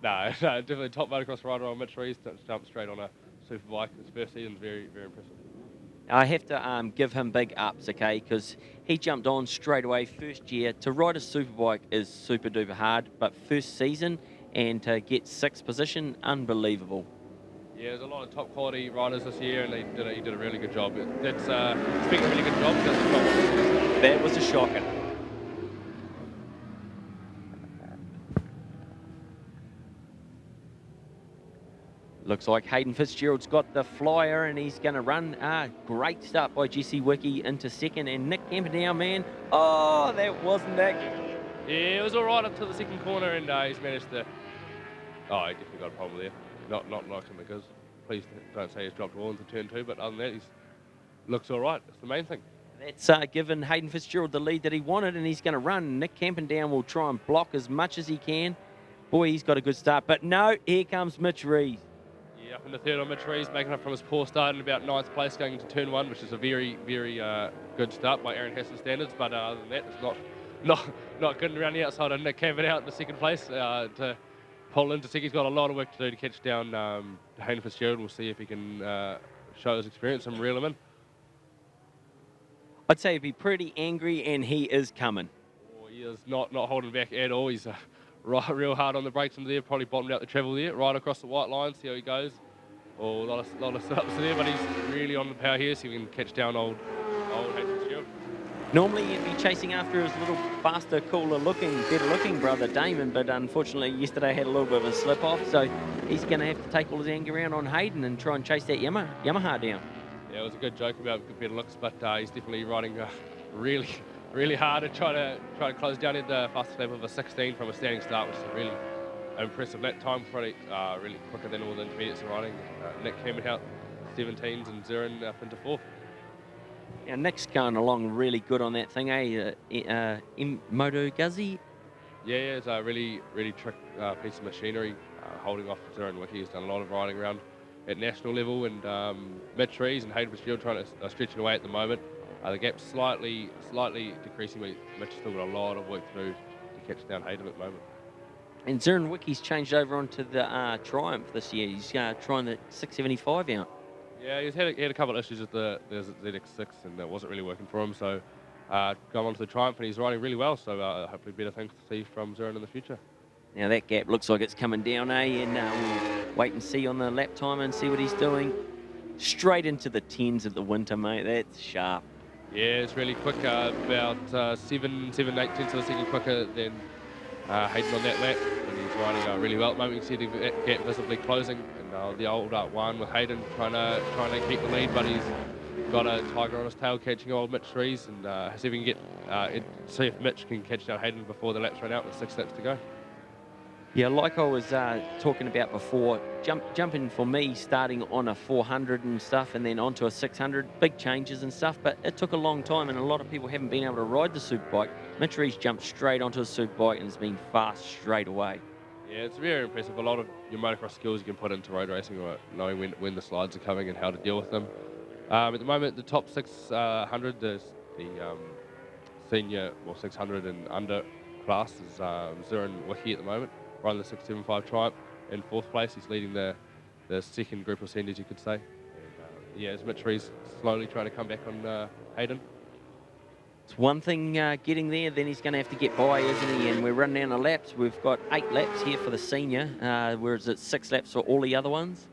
No, definitely top motocross rider on mid-trees, jumped straight on a super bike. His first season's very, very impressive. I have to give him big ups, okay, because he jumped on straight away first year. To ride a superbike is super duper hard, but first season and to get sixth position, unbelievable. Yeah, there's a lot of top quality riders this year, and he did a really good job. That's speaking of really good job, that's a job. That was a shocker. Looks like Hayden Fitzgerald's got the flyer and he's going to run. Great start by Jesse Wickie into second, and Nick Camperdown, man. Oh, that wasn't that good. Yeah, it was all right up to the second corner, and he's managed to... Oh, he definitely got a problem there. Not like him because please don't say he's dropped wall into turn 2, but other than that, he looks all right. That's the main thing. That's given Hayden Fitzgerald the lead that he wanted, and he's going to run. Nick Camperdown will try and block as much as he can. Boy, he's got a good start, but no, here comes Mitch Rees. Yeah, up in the third on Mitch Rees, making up from his poor start in about 9th place, going into turn 1, which is a very, very good start by Aaron Hassan standards. But other than that, it's not good around the outside of Nick Camperdown in the second place to pull into second. He's got a lot of work to do to catch down Hayden Fitzgerald. We'll see if he can show his experience and reel him in. I'd say he'd be pretty angry, and he is coming. Oh, he is not holding back at all. He's real hard on the brakes in there, probably bottomed out the travel there, right across the white line, see how he goes. Oh, a lot of sit-ups there, but he's really on the power here, so he can catch down old Hayden Fitzgerald. Normally he'd be chasing after his little faster, cooler looking, better looking brother Damon, but unfortunately yesterday had a little bit of a slip off, so he's going to have to take all his anger out on Hayden and try and chase that Yamaha down. Yeah, it was a good joke about better looks, but he's definitely riding really hard to try to close down at the fastest lap of a 16 from a standing start, which is really impressive. That time probably really quicker than all the intermediates are riding. Nick came out 17s and Zurin up into 4th. Now Nick's going along really good on that thing, Moto Guzzi? Yeah, it's a really trick piece of machinery, holding off Zurin Wickie. He's done a lot of riding around at national level, and Mitch Rees and Hayden Fitzgerald trying to stretch it away at the moment. The gap's slightly decreasing, but Mitch has still got a lot of work to do to catch down Hayden at the moment. And Zurin Wickie's changed over onto the Triumph this year. He's trying the 675 out. Yeah, he had a couple of issues with the ZX6, and that wasn't really working for him. So gone on to the Triumph, and he's riding really well. So hopefully better things to see from Zurin in the future. Now that gap looks like it's coming down, And we'll wait and see on the lap time and see what he's doing. Straight into the 10s of the winter, mate. That's sharp. Yeah, it's really quick. About 7, 8 tenths of a second quicker than Hayden on that lap, and he's riding really well at the moment. You can see the gap visibly closing, and the old one with Hayden trying to keep the lead, but he's got a tiger on his tail catching old Mitch Rees, and see if we can see if Mitch can catch down Hayden before the laps run out with 6 laps to go. Yeah, like I was talking about before, jumping for me, starting on a 400 and stuff, and then onto a 600, big changes and stuff, but it took a long time, and a lot of people haven't been able to ride the superbike. Mitch Rees jumped straight onto a superbike and has been fast straight away. Yeah, it's very impressive. A lot of your motocross skills you can put into road racing, or knowing when the slides are coming and how to deal with them. At the moment, the top 600, the senior, or 600 and under class is Zurin Wickie at the moment. Riding the 675 Triumph in 4th place. He's leading the second group of seniors, you could say. And, yeah, as Mitch Rees slowly trying to come back on Hayden. It's one thing getting there, then he's going to have to get by, isn't he? And we're running down the laps. We've got 8 laps here for the senior, whereas it's 6 laps for all the other ones.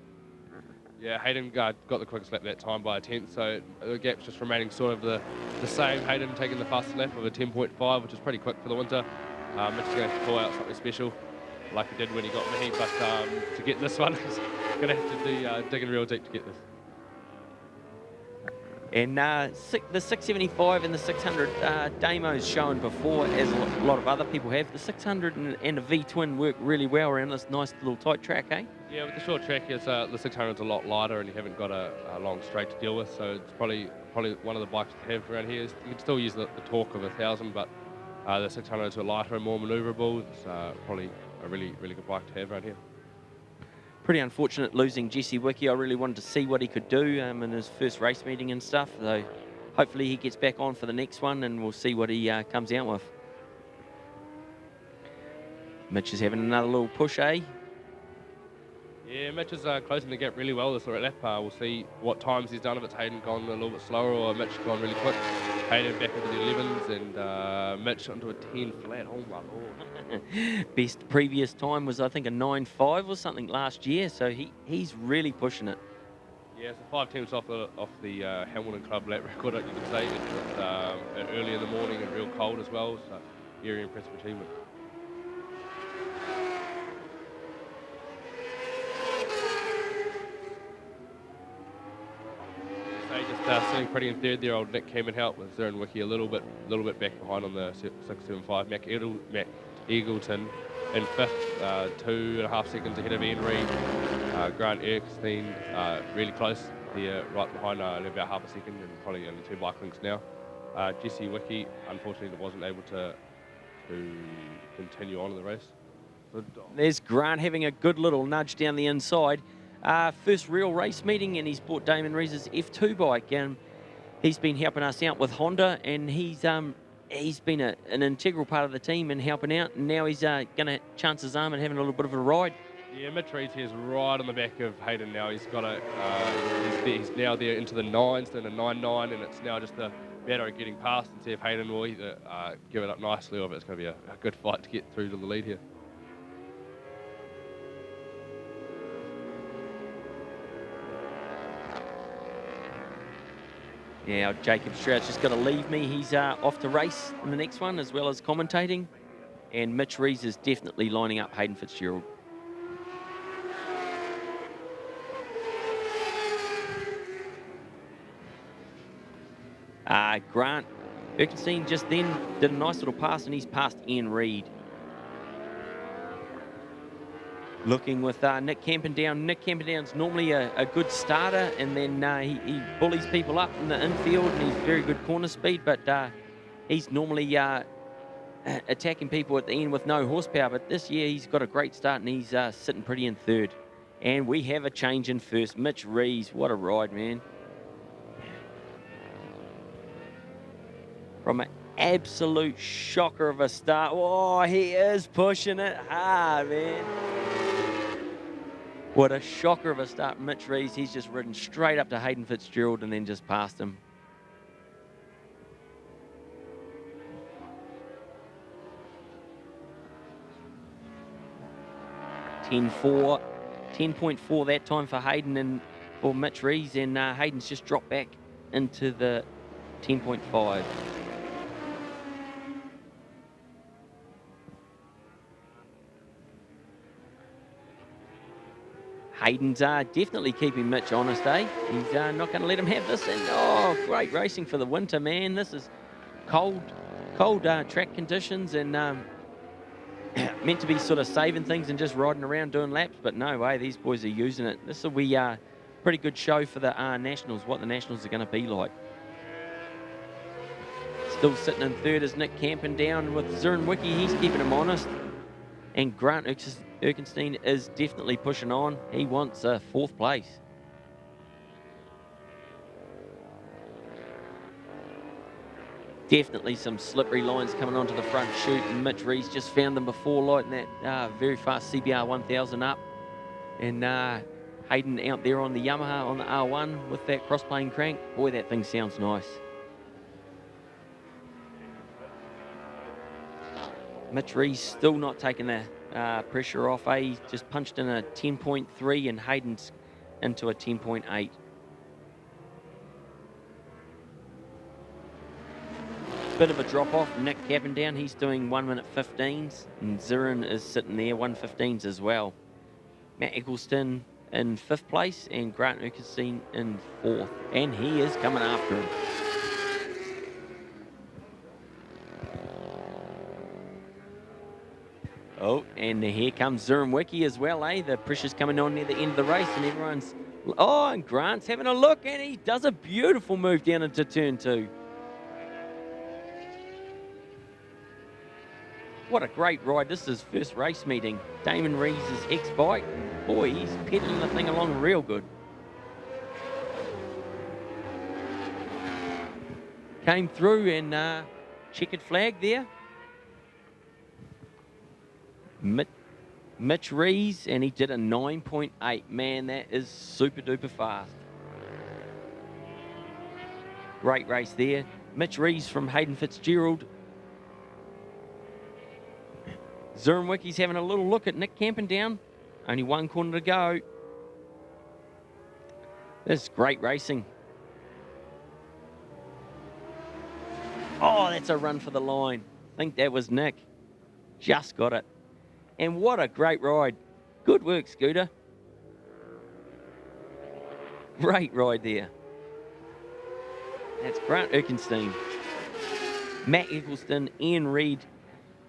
Yeah, Hayden got the quickest lap that time by a 10th, so the gap's just remaining sort of the same. Hayden taking the fastest lap of a 10.5, which is pretty quick for the winter. Mitch is going to have to pull out something special, like he did when he got me, but to get this one, he's going to have to do digging real deep to get this. And the 675 and the 600, Damo's shown before, as a lot of other people have. The 600 and the V-twin work really well around this nice little tight track, eh? Yeah, with the short track, the 600 is a lot lighter, and you haven't got a long straight to deal with, so it's probably one of the bikes to have around here. You can still use the torque of 1000, but the 600s are lighter and more manoeuvrable. It's probably a really good bike to have around here. Pretty unfortunate losing Jesse Wickie. I really wanted to see what he could do in his first race meeting and stuff. So hopefully he gets back on for the next one, and we'll see what he comes out with. Mitch is having another little push, eh? Yeah, Mitch is closing the gap really well this lap. We'll see what times he's done, if it's Hayden gone a little bit slower or Mitch gone really quick. Hayden back into the 11s and Mitch onto a 10 flat. Oh my lord. Best previous time was, I think, a 9.5 or something last year, so he's really pushing it. Yeah, so 5 tenths off the Hamilton Club lap record, you could say. It's early in the morning and real cold as well, so very impressive achievement. Just sitting pretty in third there, old Nick came and helped with SnrR1 a little bit back behind on the 675. Mac Eagleton in fifth, 2.5 seconds ahead of Ian Reid. Grant Erskine really close there, right behind about half a second, and probably only 2 bike links now. Jesse Wiki unfortunately wasn't able to continue on in the race. There's Grant having a good little nudge down the inside. First real race meeting, and he's bought Damon Rees's F2 bike, and he's been helping us out with Honda, and he's been an integral part of the team and helping out, and now he's going to chance his arm and having a little bit of a ride. Yeah, Mitch Reed's here is right on the back of Hayden now. He's got he's now there into the 9s, then a 9.9, and it's now just a matter of getting past and see if Hayden will either give it up nicely or if it's going to be a good fight to get through to the lead here. Yeah, Jacob Stroud's just got to leave me. He's off to race in the next one, as well as commentating. And Mitch Rees is definitely lining up Hayden Fitzgerald. Grant Erkenstein just then did a nice little pass, and he's passed Ian Reid. Looking with Nick Camperdown. Nick Camperdown's normally a good starter, and then he bullies people up in the infield, and he's very good corner speed, but he's normally attacking people at the end with no horsepower. But this year he's got a great start, and he's sitting pretty in third. And we have a change in first. Mitch Rees, what a ride, man. From an absolute shocker of a start. Oh, he is pushing it hard, man. What a shocker of a start. Mitch Rees, he's just ridden straight up to Hayden Fitzgerald and then just past him. $10.4 that time for Hayden and for Mitch Rees, and Hayden's just dropped back into the 10.5. Hayden's definitely keeping Mitch honest, eh? He's not going to let him have this. And oh, great racing for the winter, man. This is cold track conditions, and meant to be sort of saving things and just riding around doing laps, but no way, these boys are using it. This will be a pretty good show for the Nationals, what the Nationals are going to be like. Still sitting in third is Nick Camperdown with SnrR1. He's keeping him honest. And Grant Erkenstein is definitely pushing on. He wants a 4th place. Definitely some slippery lines coming onto the front chute, and Mitch Rees just found them before lighting that very fast CBR 1000 up. And Hayden out there on the Yamaha on the R1 with that cross-plane crank. Boy, that thing sounds nice. Mitch Rees still not taking the pressure off. He just punched in a 10.3 and Hayden's into a 10.8. Bit of a drop off. Nick Camperdown, he's doing 1 minute 15s, and SnrR1 is sitting there 1:15s as well. Matt Eggleston in 5th place and Grant Erkenstein in 4th, and he is coming after him. Oh, and here comes SnrR1 as well, eh? The pressure's coming on near the end of the race, and everyone's... Oh, and Grant's having a look, and he does a beautiful move down into turn 2. What a great ride. This is his first race meeting. Damon Rees' ex-bike. Boy, he's pedaling the thing along real good. Came through and checkered flag there. Mitch Rees, and he did a 9.8. Man, that is super duper fast. Great race there. Mitch Rees from Hayden Fitzgerald. Zurmwicky's having a little look at Nick Campendown. Only one corner to go. This is great racing. Oh, that's a run for the line. I think that was Nick. Just got it. And what a great ride. Good work, Scooter. Great ride there. That's Grant Erkenstein, Matt Eccleston, Ian Reid,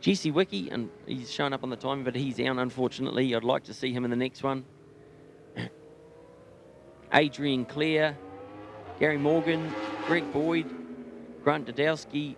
Jesse Wickie, and he's shown up on the time, but he's out, unfortunately. I'd like to see him in the next one. Adrian Clare, Gary Morgan, Greg Boyd, Grant Dodowski,